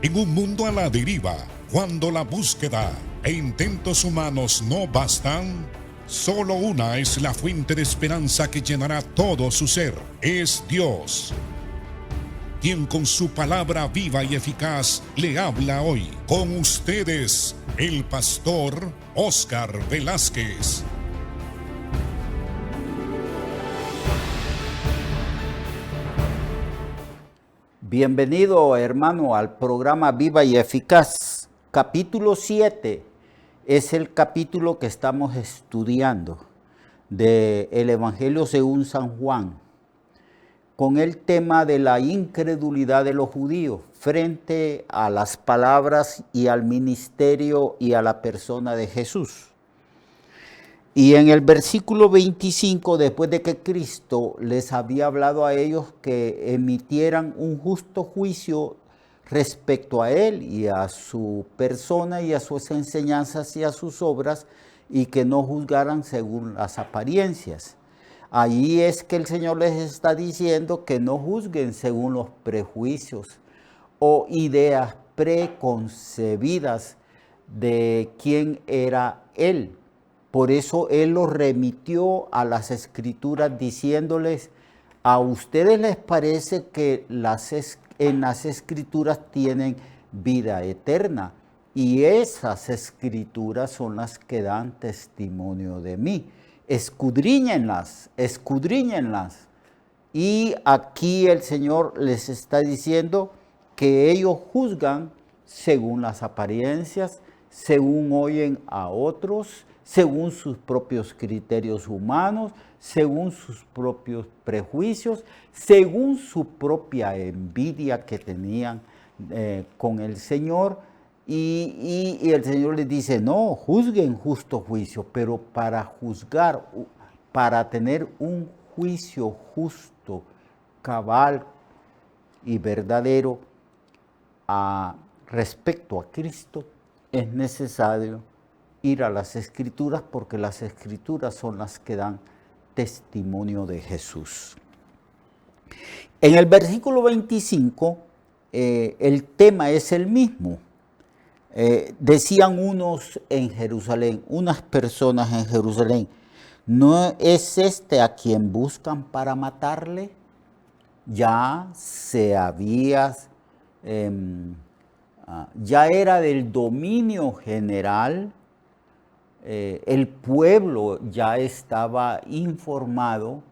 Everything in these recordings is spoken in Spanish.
En un mundo a la deriva, cuando la búsqueda e intentos humanos no bastan, solo una es la fuente de esperanza que llenará todo su ser. Es Dios, quien con su palabra viva y eficaz le habla hoy. Con ustedes, el pastor Óscar Velázquez. Bienvenido, hermano, al programa Viva y Eficaz. Capítulo 7 es el capítulo que estamos estudiando del Evangelio según San Juan, con el tema de la incredulidad de los judíos frente a las palabras y al ministerio y a la persona de Jesús. Y en el versículo 25, después de que Cristo les había hablado a ellos que emitieran un justo juicio respecto a Él y a su persona y a sus enseñanzas y a sus obras, y que no juzgaran según las apariencias. Ahí es que el Señor les está diciendo que no juzguen según los prejuicios o ideas preconcebidas de quién era Él. Por eso Él los remitió a las Escrituras diciéndoles: a ustedes les parece que en las Escrituras tienen vida eterna, y esas Escrituras son las que dan testimonio de mí. Escudriñenlas, escudriñenlas. Y aquí el Señor les está diciendo que ellos juzgan según las apariencias, según oyen a otros, según sus propios criterios humanos, según sus propios prejuicios, según su propia envidia que tenían con el Señor. Y el Señor les dice: no, juzguen justo juicio, pero para juzgar, para tener un juicio justo, cabal y verdadero respecto a Cristo, es necesario ir a las Escrituras, porque las Escrituras son las que dan testimonio de Jesús. En el versículo 25, el tema es el mismo. Decían unos en Jerusalén, unas personas en Jerusalén: ¿no es este a quien buscan para matarle? Ya se había, ya era del dominio general. El pueblo ya estaba informado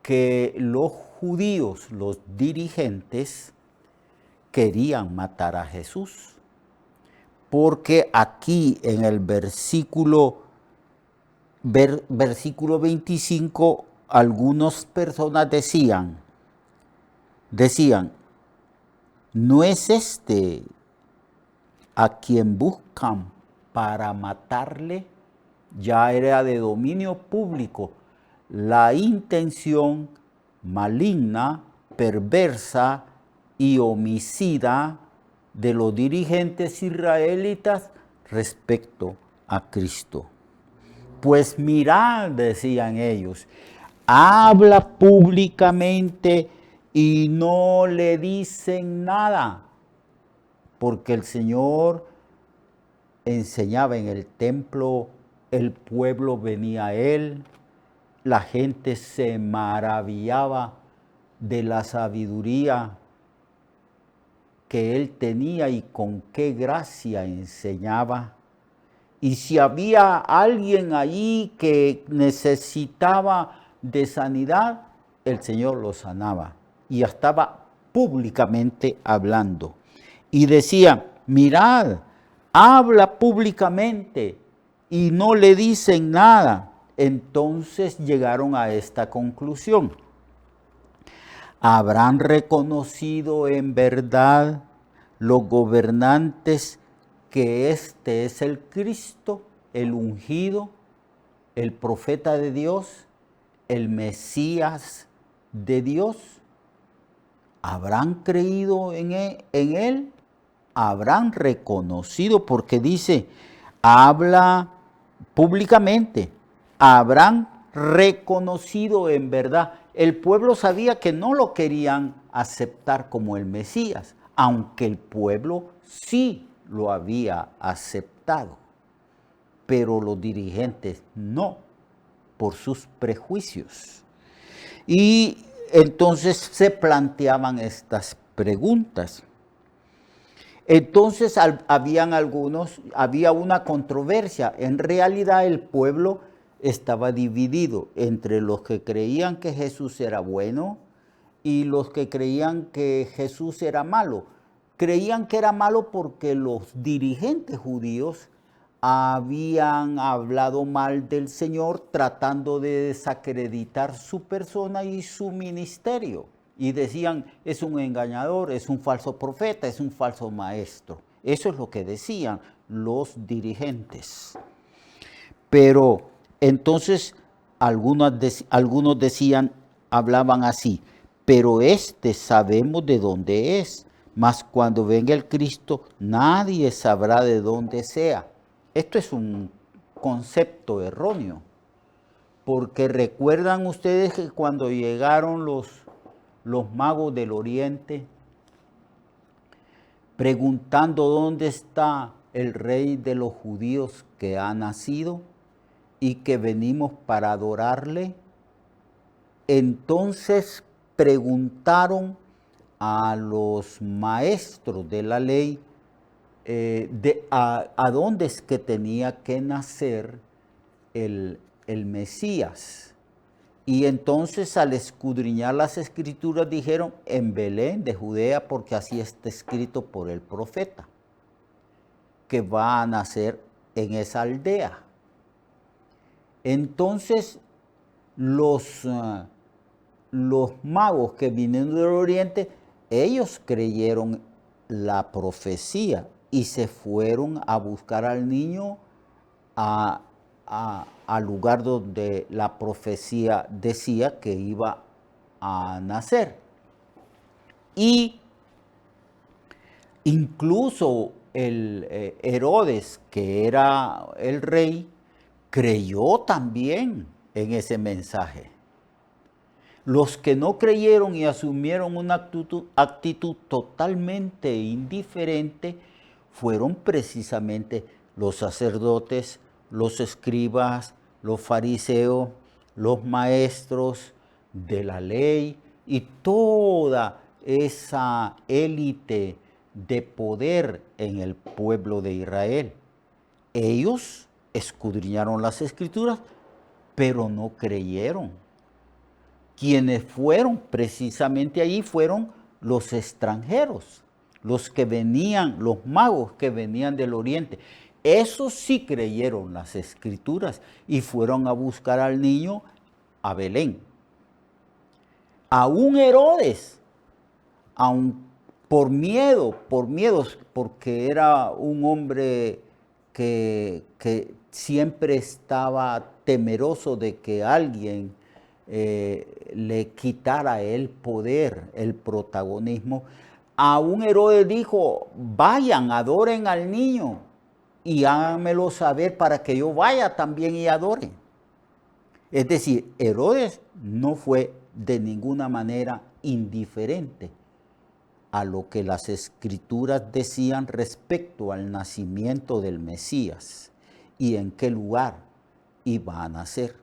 que los judíos, los dirigentes, querían matar a Jesús. Porque aquí en el versículo 25, algunas personas decían, ¿no es este a quien buscan para matarle? Ya era de dominio público la intención maligna, perversa y homicida de los dirigentes israelitas respecto a Cristo. Pues mirad, decían ellos, habla públicamente y no le dicen nada, porque el Señor enseñaba en el templo, el pueblo venía a Él, la gente se maravillaba de la sabiduría que Él tenía y con qué gracia enseñaba. Y si había alguien allí que necesitaba de sanidad, el Señor lo sanaba. Y estaba públicamente hablando. Y decía: mirad, habla públicamente, y no le dicen nada. Entonces llegaron a esta conclusión: ¿habrán reconocido en verdad los gobernantes que este es el Cristo, el ungido, el profeta de Dios, el Mesías de Dios? ¿Habrán creído en él? ¿Habrán reconocido? Porque dice, habla públicamente, habrán reconocido en verdad. El pueblo sabía que no lo querían aceptar como el Mesías. aunque el pueblo sí lo había aceptado, pero los dirigentes no, por sus prejuicios. Y entonces se planteaban estas preguntas. Entonces había una controversia. En realidad el pueblo estaba dividido entre los que creían que Jesús era bueno y los que creían que Jesús era malo. Creían que era malo porque los dirigentes judíos habían hablado mal del Señor tratando de desacreditar su persona y su ministerio. Y decían, es un engañador, es un falso profeta, es un falso maestro. Eso es lo que decían los dirigentes. Pero entonces algunos decían, hablaban así, pero sabemos de dónde es, mas cuando venga el Cristo nadie sabrá de dónde sea. Esto es un concepto erróneo, porque recuerdan ustedes que cuando llegaron los magos del oriente, preguntando dónde está el rey de los judíos que ha nacido y que venimos para adorarle, entonces preguntaron a los maestros de la ley a dónde es que tenía que nacer el Mesías. Y entonces al escudriñar las escrituras dijeron en Belén de Judea, porque así está escrito por el profeta, que va a nacer en esa aldea. Entonces los magos que vinieron del oriente, ellos creyeron la profecía y se fueron a buscar al niño al lugar donde la profecía decía que iba a nacer. Y incluso Herodes, que era el rey, creyó también en ese mensaje. Los que no creyeron y asumieron una actitud totalmente indiferente fueron precisamente los sacerdotes, los escribas, los fariseos, los maestros de la ley y toda esa élite de poder en el pueblo de Israel. Ellos escudriñaron las escrituras, pero no creyeron. Quienes fueron precisamente allí fueron los extranjeros, los que venían, los magos que venían del oriente. Esos sí creyeron las escrituras y fueron a buscar al niño a Belén. Aún Herodes, por miedo, porque era un hombre que siempre estaba temeroso de que alguien le quitara el poder, el protagonismo. Aún Herodes dijo, vayan, adoren al niño y háganmelo saber para que yo vaya también y adore. Es decir, Herodes no fue de ninguna manera indiferente a lo que las escrituras decían respecto al nacimiento del Mesías y en qué lugar iba a nacer.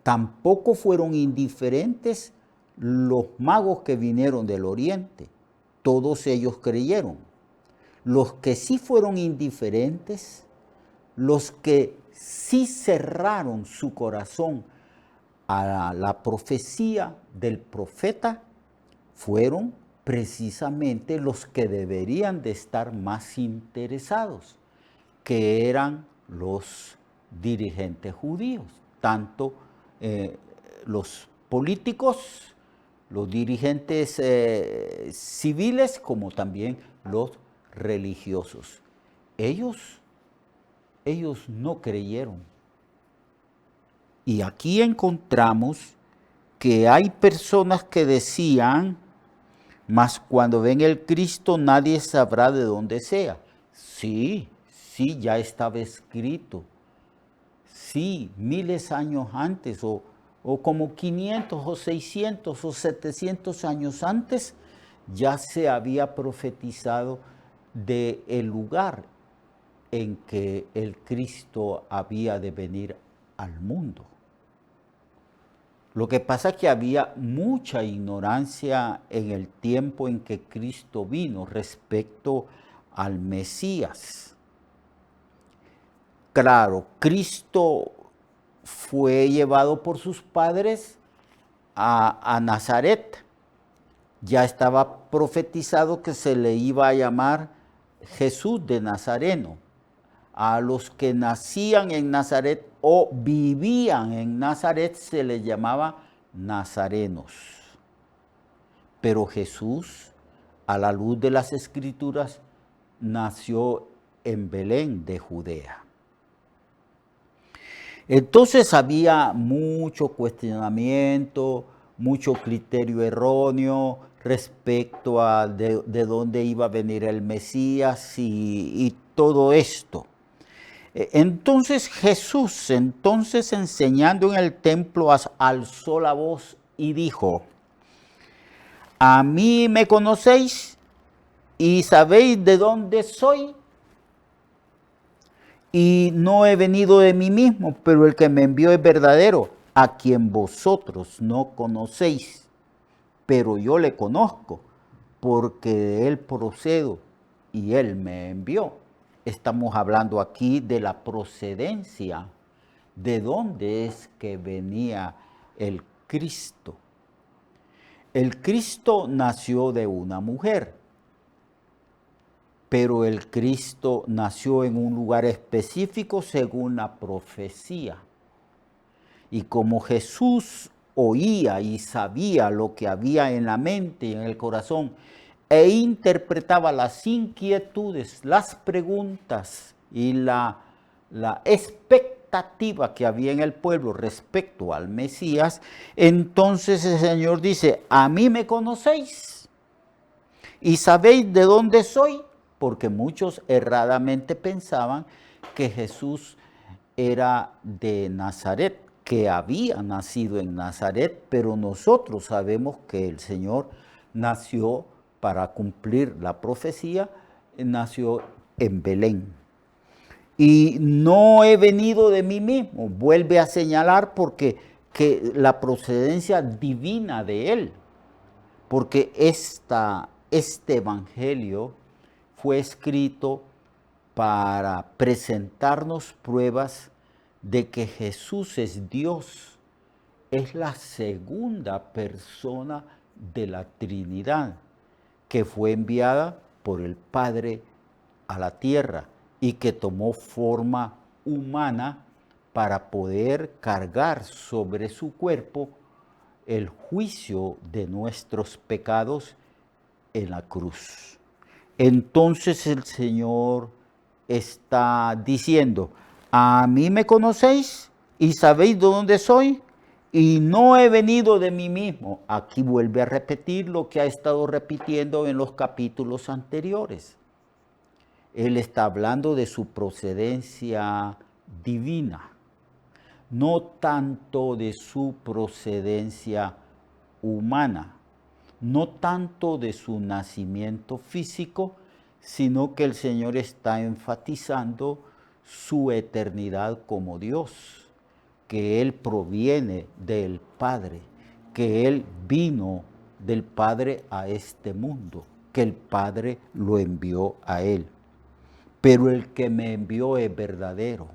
Tampoco fueron indiferentes los magos que vinieron del oriente. Todos ellos creyeron. Los que sí fueron indiferentes, los que sí cerraron su corazón a la profecía del profeta, fueron precisamente los que deberían de estar más interesados, que eran los dirigentes judíos, tanto los políticos, los dirigentes civiles, como también los religiosos. Ellos no creyeron. Y aquí encontramos que hay personas que decían, mas cuando ven el Cristo nadie sabrá de dónde sea. Sí, ya estaba escrito. Sí, miles años antes, o como 500 o 600 o 700 años antes, ya se había profetizado de el lugar en que el Cristo había de venir al mundo. Lo que pasa es que había mucha ignorancia en el tiempo en que Cristo vino respecto al Mesías. Claro, Cristo fue llevado por sus padres a Nazaret. Ya estaba profetizado que se le iba a llamar Jesús de Nazareno. A los que nacían en Nazaret o vivían en Nazaret se les llamaba nazarenos. Pero Jesús, a la luz de las Escrituras, nació en Belén de Judea. Entonces había mucho cuestionamiento, mucho criterio erróneo respecto a de dónde iba a venir el Mesías y todo esto. Entonces Jesús, enseñando en el templo, alzó la voz y dijo: a mí me conocéis y sabéis de dónde soy, y no he venido de mí mismo, pero el que me envió es verdadero, a quien vosotros no conocéis, pero yo le conozco, porque de él procedo y él me envió. Estamos hablando aquí de la procedencia, de dónde es que venía el Cristo. El Cristo nació de una mujer, pero el Cristo nació en un lugar específico según la profecía. Y como Jesús oía y sabía lo que había en la mente y en el corazón, e interpretaba las inquietudes, las preguntas y la expectativa que había en el pueblo respecto al Mesías, entonces el Señor dice: a mí me conocéis y sabéis de dónde soy, porque muchos erradamente pensaban que Jesús era de Nazaret, que había nacido en Nazaret, pero nosotros sabemos que el Señor nació, para cumplir la profecía, nació en Belén. Y no he venido de mí mismo, vuelve a señalar que la procedencia divina de él, porque este evangelio fue escrito para presentarnos pruebas de que Jesús es Dios, es la segunda persona de la Trinidad, que fue enviada por el Padre a la tierra y que tomó forma humana para poder cargar sobre su cuerpo el juicio de nuestros pecados en la cruz. Entonces el Señor está diciendo: a mí me conocéis y sabéis de dónde soy, y no he venido de mí mismo. Aquí vuelve a repetir lo que ha estado repitiendo en los capítulos anteriores. Él está hablando de su procedencia divina, no tanto de su procedencia humana, no tanto de su nacimiento físico, sino que el Señor está enfatizando su eternidad como Dios, que Él proviene del Padre, que Él vino del Padre a este mundo, que el Padre lo envió a Él. Pero el que me envió es verdadero,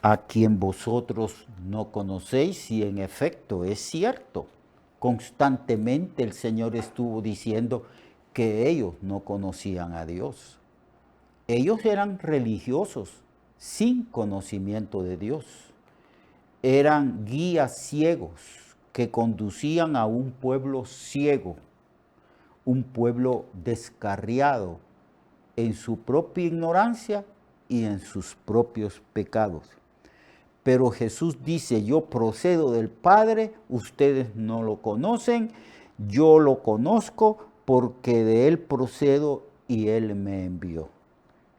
a quien vosotros no conocéis, y en efecto es cierto. Constantemente el Señor estuvo diciendo que ellos no conocían a Dios. Ellos eran religiosos sin conocimiento de Dios. Eran guías ciegos que conducían a un pueblo ciego, un pueblo descarriado en su propia ignorancia y en sus propios pecados. Pero Jesús dice: yo procedo del Padre, ustedes no lo conocen, yo lo conozco porque de Él procedo y Él me envió.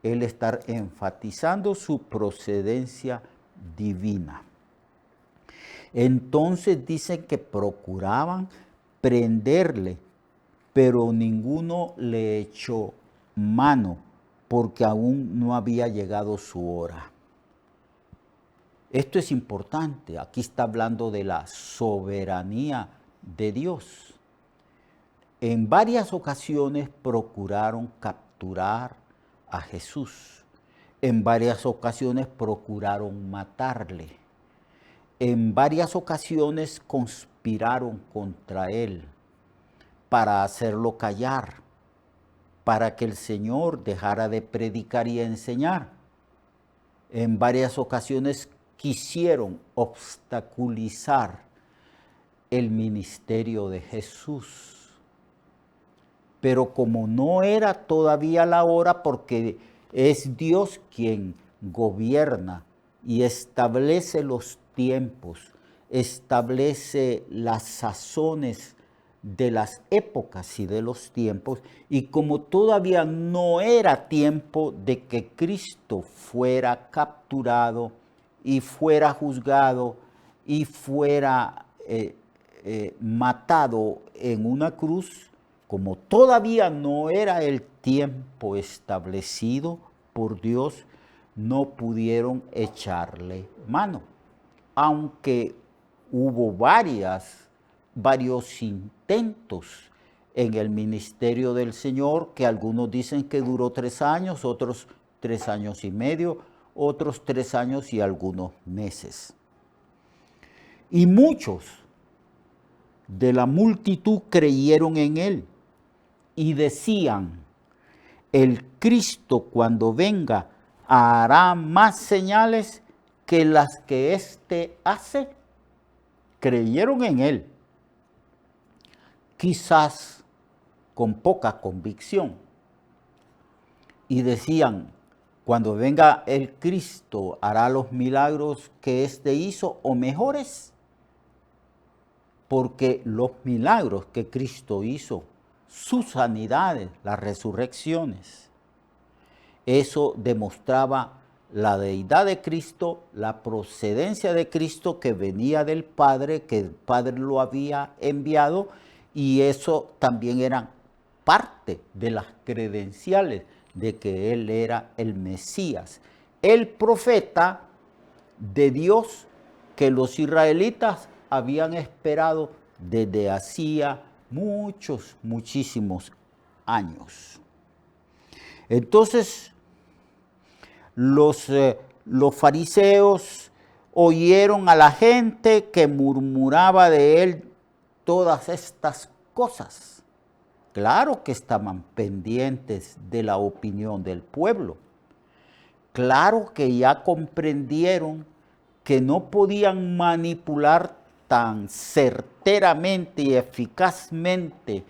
Él está enfatizando su procedencia divina. Entonces dicen que procuraban prenderle, pero ninguno le echó mano porque aún no había llegado su hora. Esto es importante. Aquí está hablando de la soberanía de Dios. En varias ocasiones procuraron capturar a Jesús. En varias ocasiones procuraron matarle. En varias ocasiones conspiraron contra él para hacerlo callar, para que el Señor dejara de predicar y enseñar. En varias ocasiones quisieron obstaculizar el ministerio de Jesús. Pero como no era todavía la hora, porque es Dios quien gobierna y establece los tiempos, establece las sazones de las épocas y de los tiempos, y como todavía no era tiempo de que Cristo fuera capturado y fuera juzgado y fuera matado en una cruz, como todavía no era el tiempo establecido por Dios, no pudieron echarle mano, aunque hubo varios intentos en el ministerio del Señor, que algunos dicen que duró 3 años, otros 3 años y medio, otros 3 años y algunos meses. Y muchos de la multitud creyeron en él y decían: el Cristo cuando venga hará más señales que las que éste hace. Creyeron en él, quizás con poca convicción, y decían: cuando venga el Cristo hará los milagros que éste hizo o mejores, porque los milagros que Cristo hizo, sus sanidades, las resurrecciones, eso demostraba la deidad de Cristo, la procedencia de Cristo, que venía del Padre, que el Padre lo había enviado, y eso también era parte de las credenciales de que Él era el Mesías, el profeta de Dios que los israelitas habían esperado desde hacía muchísimos años. Entonces, los fariseos oyeron a la gente que murmuraba de él todas estas cosas. Claro que estaban pendientes de la opinión del pueblo. Claro que ya comprendieron que no podían manipular tan certeramente y eficazmente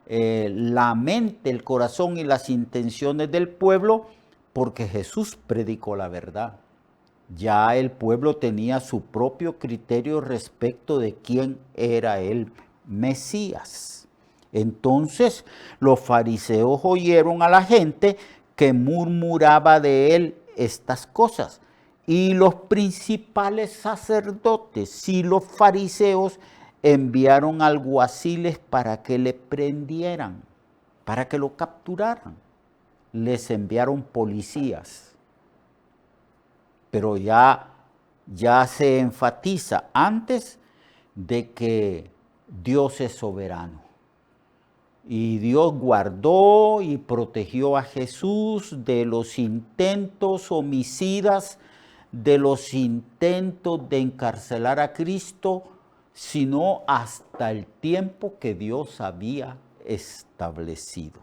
la mente, el corazón y las intenciones del pueblo, porque Jesús predicó la verdad. Ya el pueblo tenía su propio criterio respecto de quién era el Mesías. Entonces los fariseos oyeron a la gente que murmuraba de él estas cosas. Y los principales sacerdotes y los fariseos enviaron alguaciles para que le prendieran, para que lo capturaran. Les enviaron policías. Pero ya se enfatiza antes de que Dios es soberano. Y Dios guardó y protegió a Jesús de los intentos homicidas, de los intentos de encarcelar a Cristo, sino hasta el tiempo que Dios había establecido.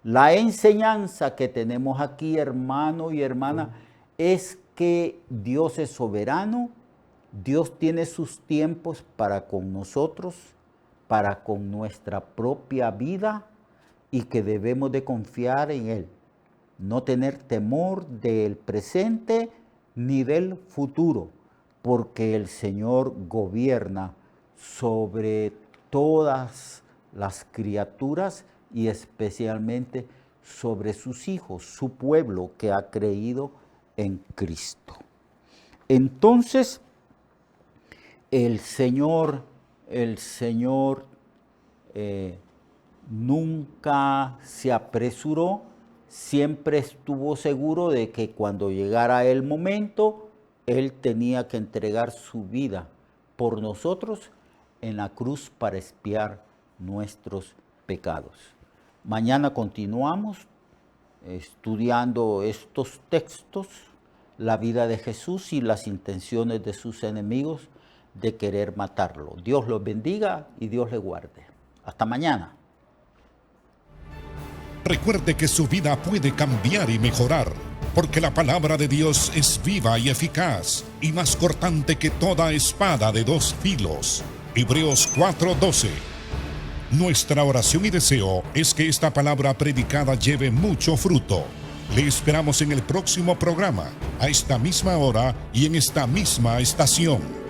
La enseñanza que tenemos aquí, hermano y hermana, es que Dios es soberano, Dios tiene sus tiempos para con nosotros, para con nuestra propia vida, y que debemos de confiar en Él, no tener temor del presente ni del futuro, porque el Señor gobierna sobre todas las criaturas y especialmente sobre sus hijos, su pueblo que ha creído en Cristo. Entonces, el Señor nunca se apresuró, siempre estuvo seguro de que cuando llegara el momento, Él tenía que entregar su vida por nosotros en la cruz para expiar nuestros pecados. Mañana continuamos estudiando estos textos, la vida de Jesús y las intenciones de sus enemigos de querer matarlo. Dios los bendiga y Dios les guarde. Hasta mañana. Recuerde que su vida puede cambiar y mejorar, porque la palabra de Dios es viva y eficaz, y más cortante que toda espada de dos filos. Hebreos 4:12. Nuestra oración y deseo es que esta palabra predicada lleve mucho fruto. Le esperamos en el próximo programa, a esta misma hora y en esta misma estación.